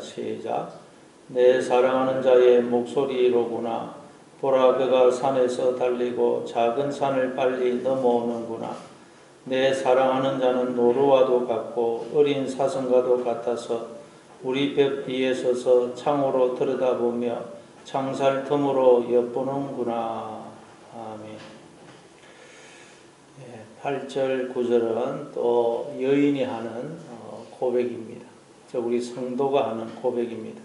시작. 내 사랑하는 자의 목소리로구나. 보라, 그가 산에서 달리고 작은 산을 빨리 넘어오는구나. 내 사랑하는 자는 노루와도 같고 어린 사슴과도 같아서 우리 벽 뒤에 서서 창으로 들여다보며 창살 틈으로 엿보는구나. 아멘. 8절 9절은 또 여인이 하는 고백입니다. 우리 성도가 하는 고백입니다.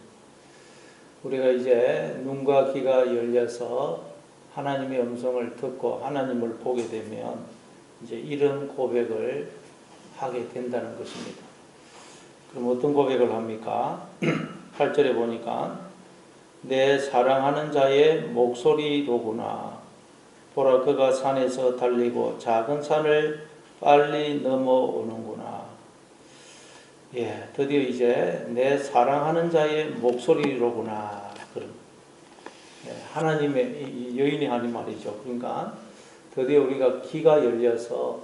우리가 이제 눈과 귀가 열려서 하나님의 음성을 듣고 하나님을 보게 되면 이제 이런 고백을 하게 된다는 것입니다. 그럼 어떤 고백을 합니까? 8절에 보니까 내 사랑하는 자의 목소리로구나. 보라, 그가 산에서 달리고 작은 산을 빨리 넘어오는구나. 드디어 이제 내 사랑하는 자의 목소리로구나. 그럼 하나님의 여인이 하는 말이죠. 그러니까 드디어 우리가 귀가 열려서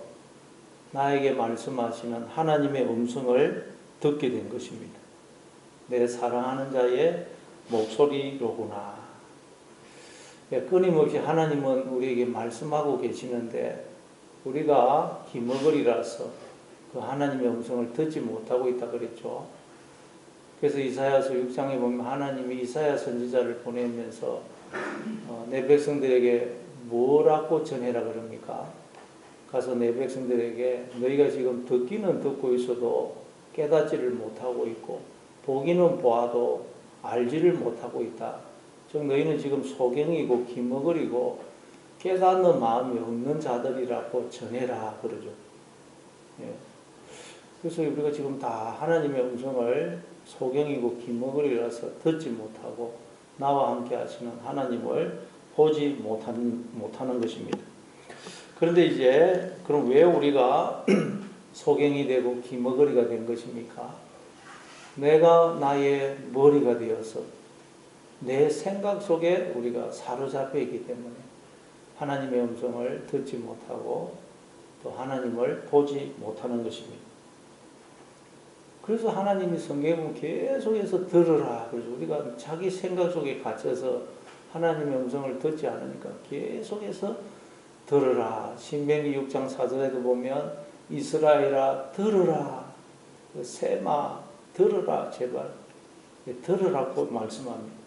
나에게 말씀하시는 하나님의 음성을 듣게 된 것입니다. 내 사랑하는 자의 목소리로구나. 끊임없이 하나님은 우리에게 말씀하고 계시는데 우리가 기머거리라서 그 하나님의 음성을 듣지 못하고 있다 그랬죠. 그래서 이사야서 6장에 보면 하나님이 이사야 선지자를 보내면서 내 백성들에게 뭐라고 전해라 그럽니까? 가서 내 백성들에게 너희가 지금 듣기는 듣고 있어도 깨닫지를 못하고 있고 보기는 보아도 알지를 못하고 있다. 즉 너희는 지금 소경이고 기머거리고 깨닫는 마음이 없는 자들이라고 전해라 그러죠. 그래서 우리가 지금 다 하나님의 음성을 소경이고 기머거리라서 듣지 못하고 나와 함께 하시는 하나님을 보지 못하는 것입니다. 그런데 이제 그럼 왜 우리가 소경이 되고 기머거리가 된 것입니까? 내가 나의 머리가 되어서 내 생각 속에 우리가 사로잡혀 있기 때문에 하나님의 음성을 듣지 못하고 또 하나님을 보지 못하는 것입니다. 그래서 하나님이 성경에 보면 계속해서 들으라. 그래서 우리가 자기 생각 속에 갇혀서 하나님의 음성을 듣지 않으니까 계속해서 들으라. 신명기 6장 4절에도 보면 이스라엘아 들으라. 세마 들으라 제발. 들으라고 말씀합니다.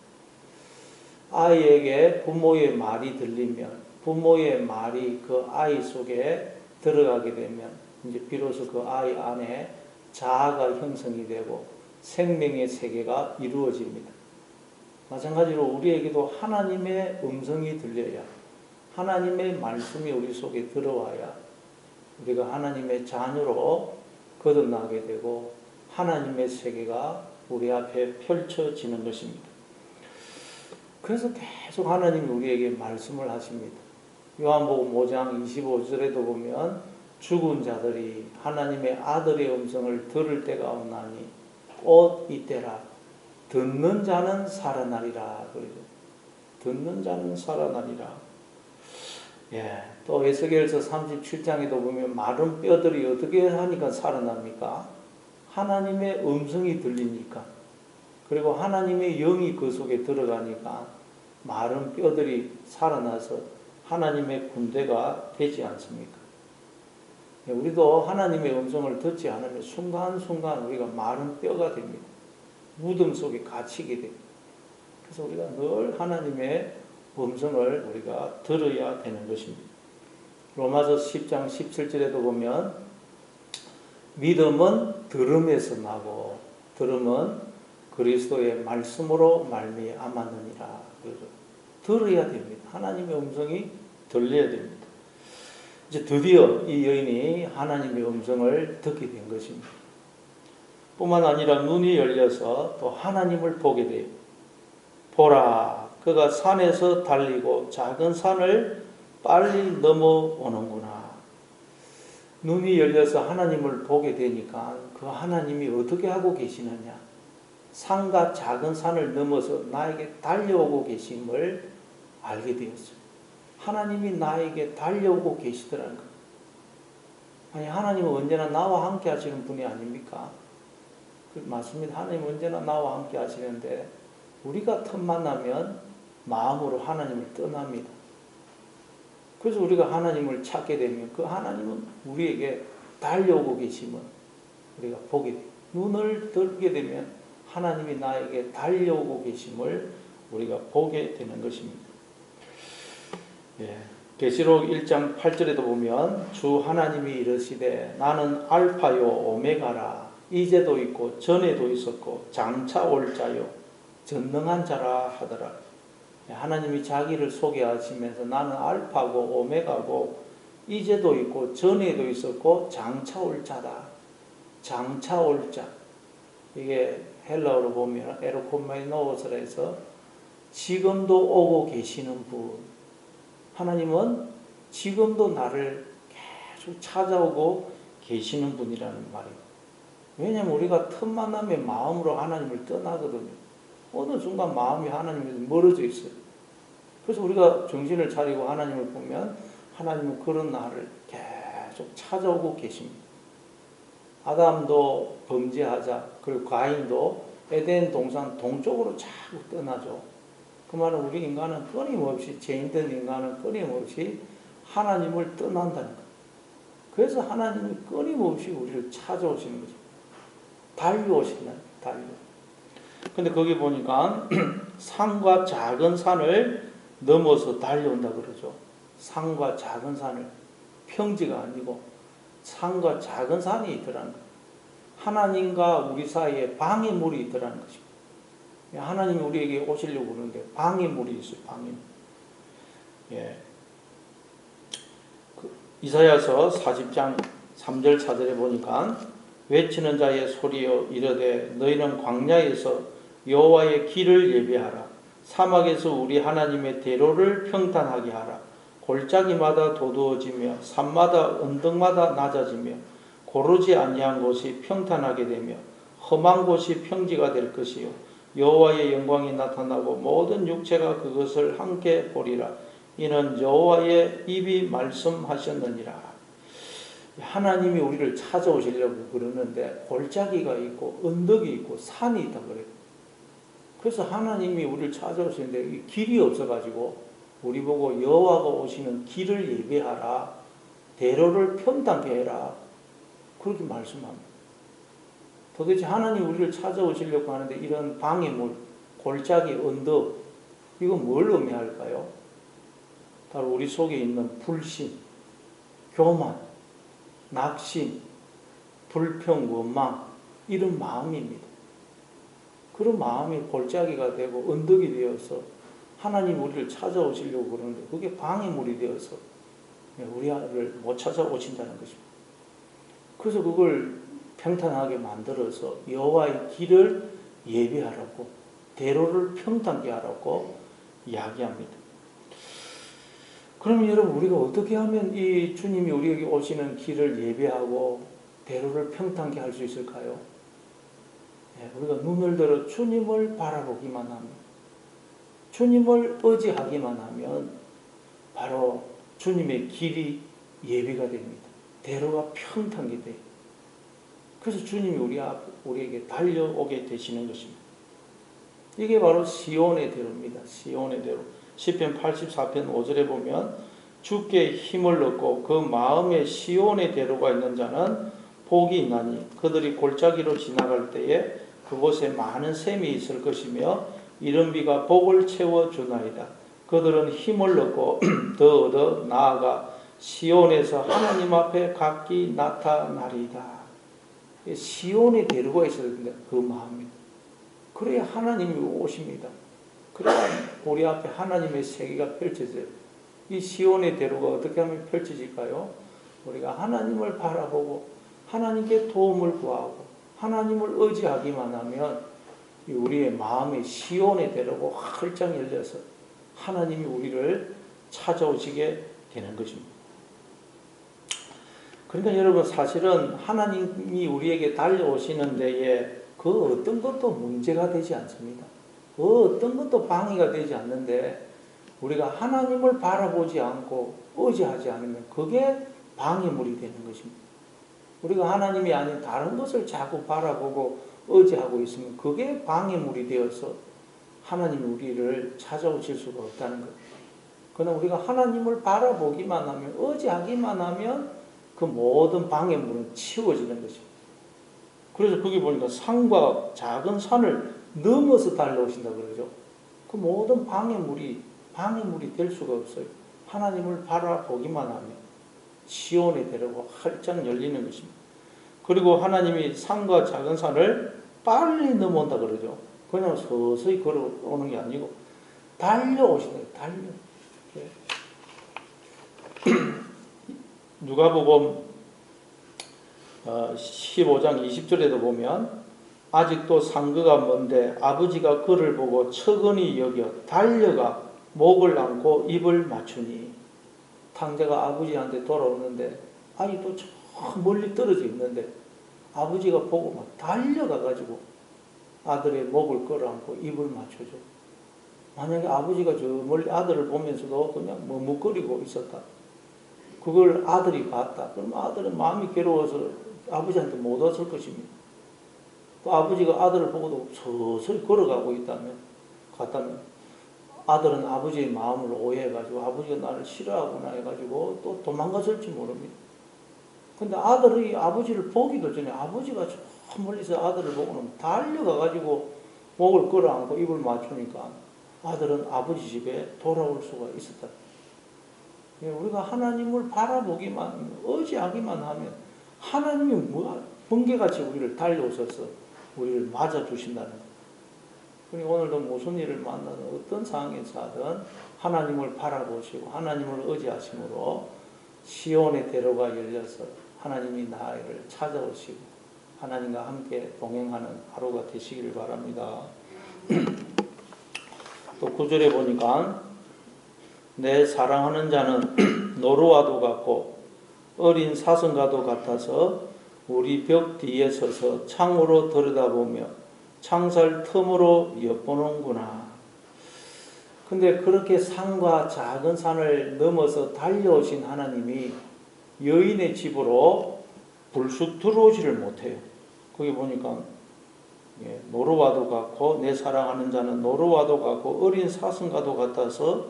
아이에게 부모의 말이 들리면 부모의 말이 그 아이 속에 들어가게 되면 이제 비로소 그 아이 안에 자아가 형성이 되고 생명의 세계가 이루어집니다. 마찬가지로 우리에게도 하나님의 음성이 들려야 하나님의 말씀이 우리 속에 들어와야 우리가 하나님의 자녀로 거듭나게 되고 하나님의 세계가 우리 앞에 펼쳐지는 것입니다. 그래서 계속 하나님이 우리에게 말씀을 하십니다. 요한복음 5장 25절에도 보면 죽은 자들이 하나님의 아들의 음성을 들을 때가 오나니 곧 이때라. 듣는 자는 살아나리라. 그러죠. 듣는 자는 살아나리라. 또 에스겔서 37장에도 보면 마른 뼈들이 어떻게 하니까 살아납니까? 하나님의 음성이 들리니까. 그리고 하나님의 영이 그 속에 들어가니까 마른 뼈들이 살아나서 하나님의 군대가 되지 않습니까? 우리도 하나님의 음성을 듣지 않으면 순간순간 우리가 마른 뼈가 됩니다. 무덤 속에 갇히게 됩니다. 그래서 우리가 늘 하나님의 음성을 우리가 들어야 되는 것입니다. 로마서 10장 17절에도 보면 믿음은 들음에서 나고 들음은 그리스도의 말씀으로 말미암았느니라. 들어야 됩니다. 하나님의 음성이 들려야 됩니다. 이제 드디어 이 여인이 하나님의 음성을 듣게 된 것입니다. 뿐만 아니라 눈이 열려서 또 하나님을 보게 돼요. 보라, 그가 산에서 달리고 작은 산을 빨리 넘어오는구나. 눈이 열려서 하나님을 보게 되니까 그 하나님이 어떻게 하고 계시느냐. 산과 작은 산을 넘어서 나에게 달려오고 계심을 알게 되었어요. 하나님이 나에게 달려오고 계시더라는 거예요. 아니, 하나님은 언제나 나와 함께 하시는 분이 아닙니까? 맞습니다. 하나님 언제나 나와 함께 하시는데 우리가 틈만 나면 마음으로 하나님을 떠납니다. 그래서 우리가 하나님을 찾게 되면 그 하나님은 우리에게 달려오고 계심을 우리가 보게 돼요. 눈을 들게 되면 하나님이 나에게 달려오고 계심을 우리가 보게 되는 것입니다. 예. 계시록 1장 8절에도 보면 주 하나님이 이르시되 나는 알파요 오메가라 이제도 있고 전에도 있었고 장차 올 자요 전능한 자라 하더라. 하나님이 자기를 소개하시면서 나는 알파고 오메가고 이제도 있고 전에도 있었고 장차 올 자다. 장차 올 자. 이게 헬라어로 보면 에르코메노스라 해서 지금도 오고 계시는 분. 하나님은 지금도 나를 계속 찾아오고 계시는 분이라는 말이에요. 왜냐하면 우리가 틈만 나면 마음으로 하나님을 떠나거든요. 어느 순간 마음이 하나님에서 멀어져 있어요. 그래서 우리가 정신을 차리고 하나님을 보면 하나님은 그런 나를 계속 찾아오고 계십니다. 아담도 범죄하자, 그리고 가인도 에덴 동산 동쪽으로 자꾸 떠나죠. 그 말은 우리 인간은 끊임없이, 죄인된 인간은 끊임없이 하나님을 떠난다는 거예요. 그래서 하나님이 끊임없이 우리를 찾아오시는 거죠. 달려오신다. 달려. 근데 거기 보니까 산과 작은 산을 넘어서 달려온다 그러죠. 산과 작은 산을, 평지가 아니고 산과 작은 산이 있더라는 거예요. 하나님과 우리 사이에 방해물이 있더라는 것입니다. 하나님이 우리에게 오시려고 그러는데 방해물이 있어요. 방해물. 예. 이사야서 40장 3절 4절에 보니까 외치는 자의 소리여 이르되 너희는 광야에서 여호와의 길을 예비하라. 사막에서 우리 하나님의 대로를 평탄하게 하라. 골짜기마다 도두어지며 산마다 언덕마다 낮아지며 고르지 아니한 곳이 평탄하게 되며 험한 곳이 평지가 될 것이요 여호와의 영광이 나타나고 모든 육체가 그것을 함께 보리라. 이는 여호와의 입이 말씀하셨느니라. 하나님이 우리를 찾아오시려고 그러는데 골짜기가 있고 언덕이 있고 산이 있다 그래요. 그래서 하나님이 우리를 찾아오시는데 길이 없어가지고 우리 보고 여호와가 오시는 길을 예배하라. 대로를 평탄케 해라. 그렇게 말씀합니다. 도대체 하나님 우리를 찾아오시려고 하는데 이런 방해물, 골짜기, 언덕 이건 뭘 의미할까요? 바로 우리 속에 있는 불신, 교만, 낙심, 불평, 원망 이런 마음입니다. 그런 마음이 골짜기가 되고 언덕이 되어서 하나님 우리를 찾아오시려고 그러는데 그게 방해물이 되어서 우리를 못 찾아오신다는 것입니다. 그래서 그걸 평탄하게 만들어서 여호와의 길을 예비하라고 대로를 평탄케 하라고 이야기합니다. 그러면 여러분 우리가 어떻게 하면 이 주님이 우리에게 오시는 길을 예비하고 대로를 평탄케 할 수 있을까요? 우리가 눈을 들어 주님을 바라보기만 하면, 주님을 의지하기만 하면 바로 주님의 길이 예비가 됩니다. 대로가 평탄하게 돼요. 그래서 주님이 우리에게 달려오게 되시는 것입니다. 이게 바로 시온의 대로입니다. 시온의 대로. 시편 84편 5절에 보면 주께 힘을 얻고 그 마음에 시온의 대로가 있는 자는 복이 있나니 그들이 골짜기로 지나갈 때에 그곳에 많은 샘이 있을 것이며 이른 비가 복을 채워주나이다. 그들은 힘을 얻고 더 얻어 나아가 시온에서 하나님 앞에 각기 나타나리이다. 시온의 대로가 있어야 된다. 그 마음입니다. 그래야 하나님이 오십니다. 그래야 우리 앞에 하나님의 세계가 펼쳐져요. 이 시온의 대로가 어떻게 하면 펼쳐질까요? 우리가 하나님을 바라보고 하나님께 도움을 구하고 하나님을 의지하기만 하면 우리의 마음이 시온의 대로가 활짝 열려서 하나님이 우리를 찾아오시게 되는 것입니다. 그러니까 여러분 사실은 하나님이 우리에게 달려오시는 데에 그 어떤 것도 문제가 되지 않습니다. 그 어떤 것도 방해가 되지 않는데 우리가 하나님을 바라보지 않고 의지하지 않으면 그게 방해물이 되는 것입니다. 우리가 하나님이 아닌 다른 것을 자꾸 바라보고 의지하고 있으면 그게 방해물이 되어서 하나님이 우리를 찾아오실 수가 없다는 거예요. 그러나 우리가 하나님을 바라보기만 하면, 의지하기만 하면 그 모든 방해물은 치워지는 것입니다. 그래서 거기 보니까 산과 작은 산을 넘어서 달려오신다 그러죠. 그 모든 방해물이 될 수가 없어요. 하나님을 바라보기만 하면 시온의 대로가 활짝 열리는 것입니다. 그리고 하나님이 산과 작은 산을 빨리 넘어온다 그러죠. 그냥 서서히 걸어오는 게 아니고 달려오신다. 누가복음 15장 20절에도 보면 아직도 상거가 먼데 아버지가 그를 보고 척은히 여겨 달려가 목을 안고 입을 맞추니, 탕자가 아버지한테 돌아오는데 아직도 저 멀리 떨어져 있는데 아버지가 보고 막 달려가가지고 아들의 목을 끌어안고 입을 맞춰줘. 만약에 아버지가 저 멀리 아들을 보면서도 그냥 머뭇거리고 있었다, 그걸 아들이 봤다, 그럼 아들은 마음이 괴로워서 아버지한테 못 왔을 것입니다. 또 아버지가 아들을 보고도 서서히 걸어가고 갔다면 아들은 아버지의 마음을 오해해가지고 아버지가 나를 싫어하구나 해가지고 또 도망갔을지 모릅니다. 근데 아들이 아버지를 보기도 전에 아버지가 저 멀리서 아들을 보고는 달려가가지고 목을 끌어안고 입을 맞추니까 아들은 아버지 집에 돌아올 수가 있었다. 우리가 하나님을 바라보기만, 의지하기만 하면 하나님이 번개같이 우리를 달려오셔서 우리를 맞아주신다는 거예요. 그러니까 오늘도 무슨 일을 만나든 어떤 상황에서 하든 하나님을 바라보시고 하나님을 의지하심으로 시온의 대로가 열려서 하나님이 나를 찾아오시고 하나님과 함께 동행하는 하루가 되시길 바랍니다. 또 9절에 보니까 내 사랑하는 자는 노루와도 같고 어린 사슴과도 같아서 우리 벽 뒤에 서서 창으로 들여다보며 창살 틈으로 엿보는구나. 근데 그렇게 산과 작은 산을 넘어서 달려오신 하나님이 여인의 집으로 불쑥 들어오지를 못해요. 거기 보니까 노루와도 같고 내 사랑하는 자는 노루와도 같고 어린 사슴과도 같아서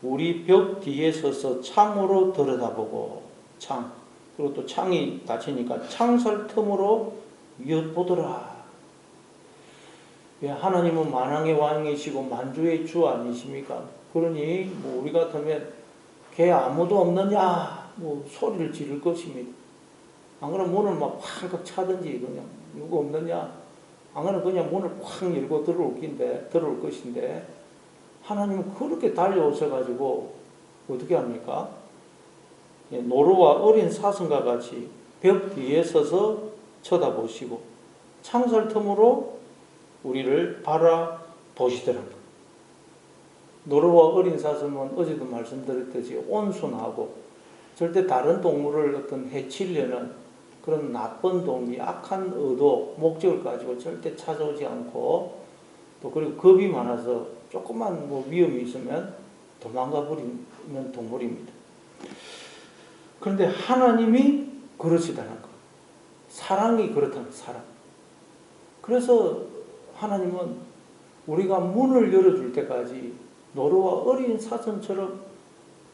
우리 벽 뒤에 서서 창으로 들여다보고, 창, 그리고 또 창이 닫히니까 창살 틈으로 엿보더라. 하나님은 만왕의 왕이시고 만주의 주 아니십니까? 그러니 뭐 우리 같으면 걔 아무도 없느냐 뭐 소리를 지를 것입니다. 안 그러면 문을 막 쾅깍 차든지 그냥 누구 없느냐, 안 그러면 그냥 문을 쾅 열고 들어올 것인데 하나님은 그렇게 달려오셔가지고 어떻게 합니까? 노루와 어린 사슴과 같이 벽 뒤에 서서 쳐다보시고 창살 틈으로 우리를 바라보시더라고요. 노루와 어린 사슴은 어제도 말씀드렸듯이 온순하고 절대 다른 동물을 어떤 해치려는 그런 나쁜 동기, 악한 의도, 목적을 가지고 절대 찾아오지 않고, 또 그리고 겁이 많아서 조금만 뭐 위험이 있으면 도망가 버리는 동물입니다. 그런데 하나님이 그러시다는 거, 사랑이 그렇다는 거, 사랑. 그래서 하나님은 우리가 문을 열어줄 때까지 노루와 어린 사슴처럼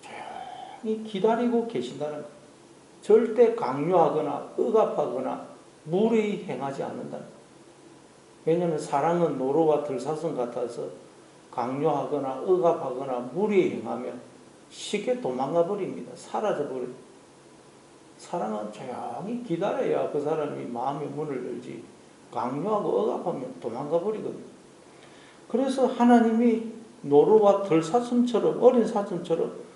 조용히 기다리고 계신다는 것. 절대 강요하거나 억압하거나 무례히 행하지 않는다는 것. 왜냐하면 사랑은 노루와 들사슴 같아서 강요하거나 억압하거나 무례히 행하면 쉽게 도망가 버립니다. 사라져 버립니다. 사랑은 조용히 기다려야 그 사람이 마음의 문을 열지, 강요하고 억압하면 도망가 버리거든요. 그래서 하나님이 노루와 들사슴처럼, 어린 사슴처럼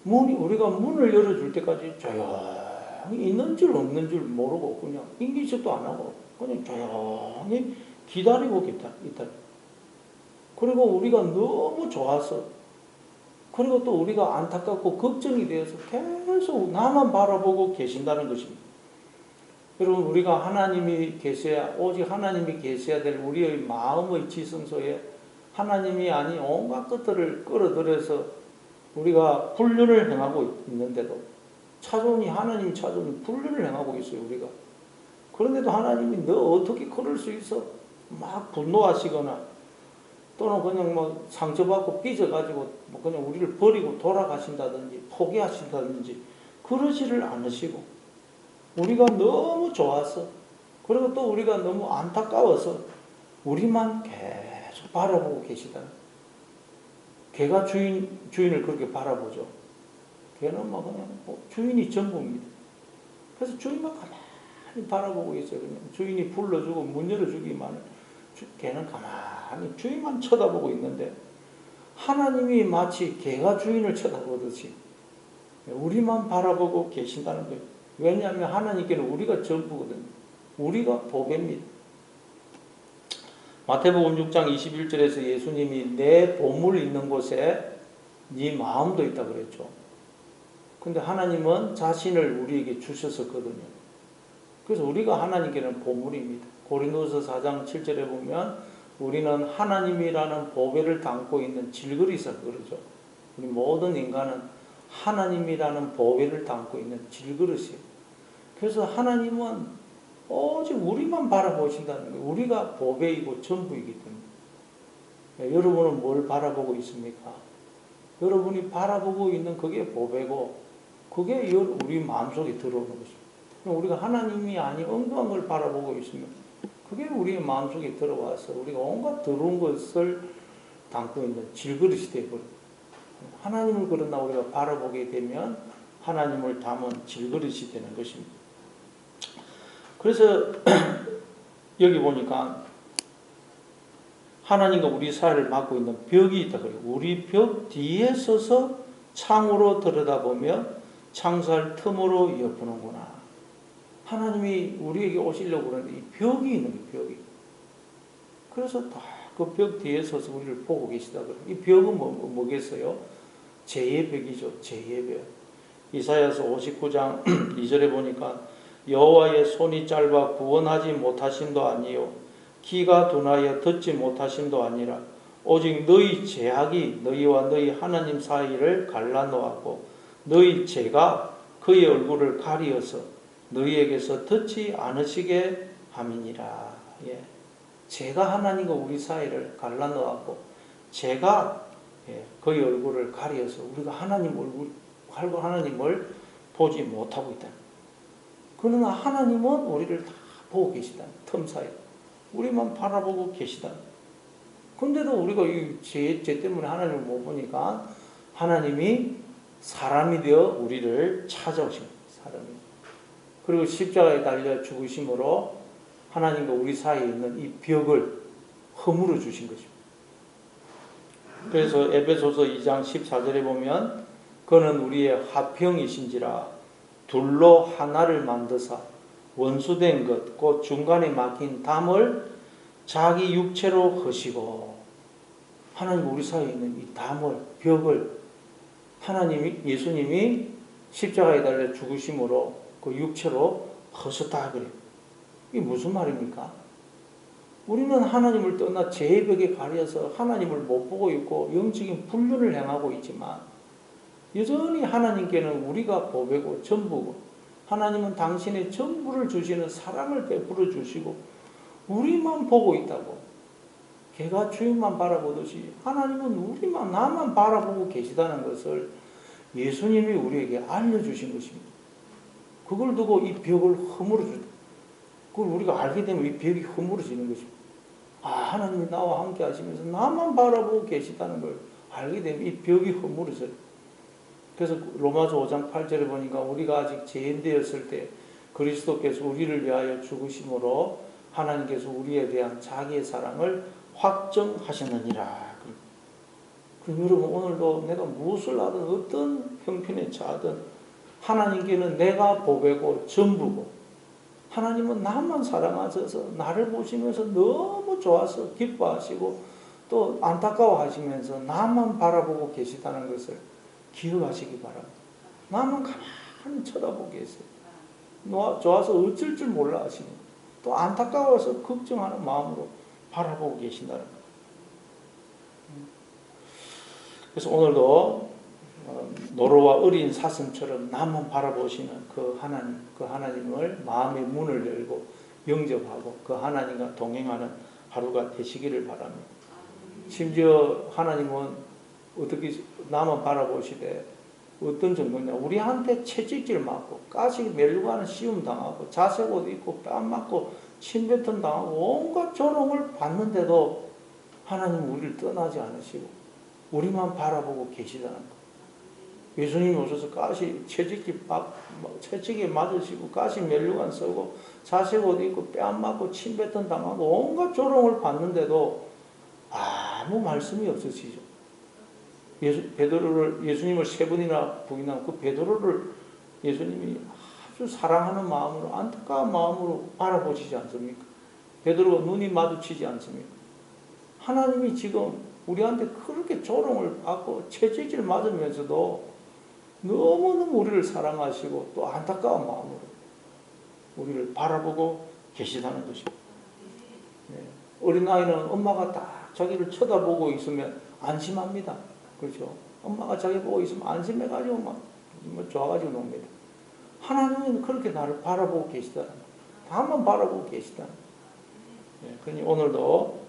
우리가 문을 열어줄 때까지 조용히 있는 줄 없는 줄 모르고 그냥 인기척도 안 하고 그냥 조용히 기다리고 있다. 그리고 우리가 너무 좋아서, 그리고 또 우리가 안타깝고 걱정이 되어서 계속 나만 바라보고 계신다는 것입니다. 여러분, 우리가 하나님이 계셔야, 오직 하나님이 계셔야 될 우리의 마음의 지성소에 하나님이 아닌 온갖 것들을 끌어들여서 우리가 불륜을 행하고 있는데도 하나님 찾아오니 불륜을 행하고 있어요. 우리가 그런데도 하나님이 너 어떻게 그럴 수 있어? 막 분노하시거나 또는 그냥 뭐 상처받고 삐져가지고 뭐 그냥 우리를 버리고 돌아가신다든지 포기하신다든지 그러지를 않으시고 우리가 너무 좋아서 그리고 또 우리가 너무 안타까워서 우리만 계속 바라보고 계시다. 개가 주인을 그렇게 바라보죠. 개는 뭐 그냥 뭐 주인이 전부입니다. 그래서 주인만 가만히 바라보고 있어요. 그냥 주인이 불러주고 문 열어주기만 개는 가만히 주인만 쳐다보고 있는데 하나님이 마치 개가 주인을 쳐다보듯이 우리만 바라보고 계신다는 거예요. 왜냐하면 하나님께는 우리가 전부거든요. 우리가 보배입니다. 마태복음 6장 21절에서 예수님이 내 보물 있는 곳에 네 마음도 있다 그랬죠. 근데 하나님은 자신을 우리에게 주셨었거든요. 그래서 우리가 하나님께는 보물입니다. 고린도서 4장 7절에 보면 우리는 하나님이라는 보배를 담고 있는 질그릇이라 그러죠. 우리 모든 인간은 하나님이라는 보배를 담고 있는 질그릇이에요. 그래서 하나님은 오직 우리만 바라보신다는 거예요. 우리가 보배이고 전부이기 때문에. 여러분은 뭘 바라보고 있습니까? 여러분이 바라보고 있는 그게 보배고 그게 우리 마음속에 들어오는 것입니다. 우리가 하나님이 아닌 엉뚱한 걸 바라보고 있으면 그게 우리의 마음속에 들어와서 우리가 온갖 더러운 것을 담고 있는 질그릇이 되어버립니다. 하나님을 그러나 우리가 바라보게 되면 하나님을 담은 질그릇이 되는 것입니다. 그래서 여기 보니까 하나님과 우리 사이를 막고 있는 벽이 있다 그래요. 우리 벽 뒤에 서서 창으로 들여다보며 창살 틈으로 엿보는구나. 하나님이 우리에게 오시려고 그러는데 이 벽이 있는 거예요. 벽이. 그래서 다 그 벽 뒤에 서서 우리를 보고 계시다 그래요. 이 벽은 뭐겠어요? 죄의 벽이죠. 죄의 벽. 이사야서 59장 2절에 보니까 여호와의 손이 짧아 구원하지 못하심도 아니요 귀가 둔하여 듣지 못하심도 아니라 오직 너희 죄악이 너희와 너희 하나님 사이를 갈라놓았고 너희 죄가 그의 얼굴을 가리어서 너희에게서 듣지 않으시게 함이니라. 예. 죄가 하나님과 우리 사이를 갈라놓았고 죄가 그의 얼굴을 가리어서 우리가 하나님을 보지 못하고 있다. 그러나 하나님은 우리를 다 보고 계시다. 틈 사이. 우리만 바라보고 계시다. 근데도 우리가 이 죄 때문에 하나님을 못 보니까 하나님이 사람이 되어 우리를 찾아오신 거예요. 사람이. 그리고 십자가에 달려 죽으심으로 하나님과 우리 사이에 있는 이 벽을 허물어 주신 것입니다. 그래서 에베소서 2장 14절에 보면 그는 우리의 화평이신지라 둘로 하나를 만드사 원수된 것 곧 중간에 막힌 담을 자기 육체로 허시고 하나님 우리 사이에 있는 이 담을 벽을 예수님이 십자가에 달려 죽으심으로 그 육체로 허셨다 그래요. 이게 무슨 말입니까? 우리는 하나님을 떠나 죄의 벽에 가려서 하나님을 못 보고 있고 영적인 불륜을 행하고 있지만 여전히 하나님께는 우리가 보배고 전부고 하나님은 당신의 전부를 주시는 사랑을 베풀어 주시고 우리만 보고 있다고. 개가 주인만 바라보듯이 하나님은 나만 바라보고 계시다는 것을 예수님이 우리에게 알려주신 것입니다. 그걸 두고 이 벽을 허물어 주다. 그걸 우리가 알게 되면 이 벽이 허물어지는 것입니다. 하나님이 나와 함께 하시면서 나만 바라보고 계시다는 걸 알게 되면 이 벽이 허물어져요. 그래서 로마서 5장 8절에 보니까 우리가 아직 죄인되었을 때 그리스도께서 우리를 위하여 죽으심으로 하나님께서 우리에 대한 자기의 사랑을 확정하셨느니라. 그럼 여러분 오늘도 내가 무엇을 하든 어떤 형편에 처하든 하나님께는 내가 보배고 전부고 하나님은 나만 사랑하셔서 나를 보시면서 너무 좋아서 기뻐하시고 또 안타까워하시면서 나만 바라보고 계시다는 것을 기억하시기 바랍니다. 나만 가만히 쳐다보고 계세요. 좋아서 어쩔 줄 몰라 하시는 또 안타까워서 걱정하는 마음으로 바라보고 계신다는 거예요. 그래서 오늘도 노루와 어린 사슴처럼 나만 바라보시는 그 하나님을 마음의 문을 열고 영접하고 그 하나님과 동행하는 하루가 되시기를 바랍니다. 심지어 하나님은 어떻게 나만 바라보시되 어떤 정도냐, 우리한테 채찍질 맞고 가시 멸류관을 씌움 당하고 자색옷 입고 뺨 맞고 침뱉음 당하고 온갖 조롱을 받는데도 하나님은 우리를 떠나지 않으시고 우리만 바라보고 계시다는 것. 예수님이 오셔서 채찍에 맞으시고 가시 멸류관 쓰고 자색옷 입고 뺨 맞고 침뱉음 당하고 온갖 조롱을 받는데도 아무 말씀이 없으시죠. 예수님을 세 번이나 부인한 그 베드로를 예수님이 아주 사랑하는 마음으로, 안타까운 마음으로 알아보시지 않습니까? 베드로가 눈이 마주치지 않습니까? 하나님이 지금 우리한테 그렇게 조롱을 받고 채찍질 맞으면서도 너무너무 우리를 사랑하시고 또 안타까운 마음으로 우리를 바라보고 계시다는 것입니다. 네. 어린아이는 엄마가 딱 자기를 쳐다보고 있으면 안심합니다. 그렇죠? 엄마가 자기 보고 있으면 안심해가지고 막 좋아가지고 놉니다. 하나님은 그렇게 나를 바라보고 계시다는 거예요. 다만 바라보고 계시다는 거예요. 네. 그러니 오늘도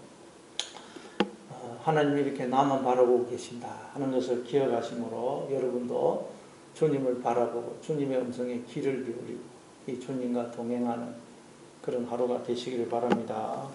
하나님이 이렇게 나만 바라보고 계신다 하는 것을 기억하심으로 여러분도 주님을 바라보고 주님의 음성에 귀를 기울이고 이 주님과 동행하는 그런 하루가 되시기를 바랍니다.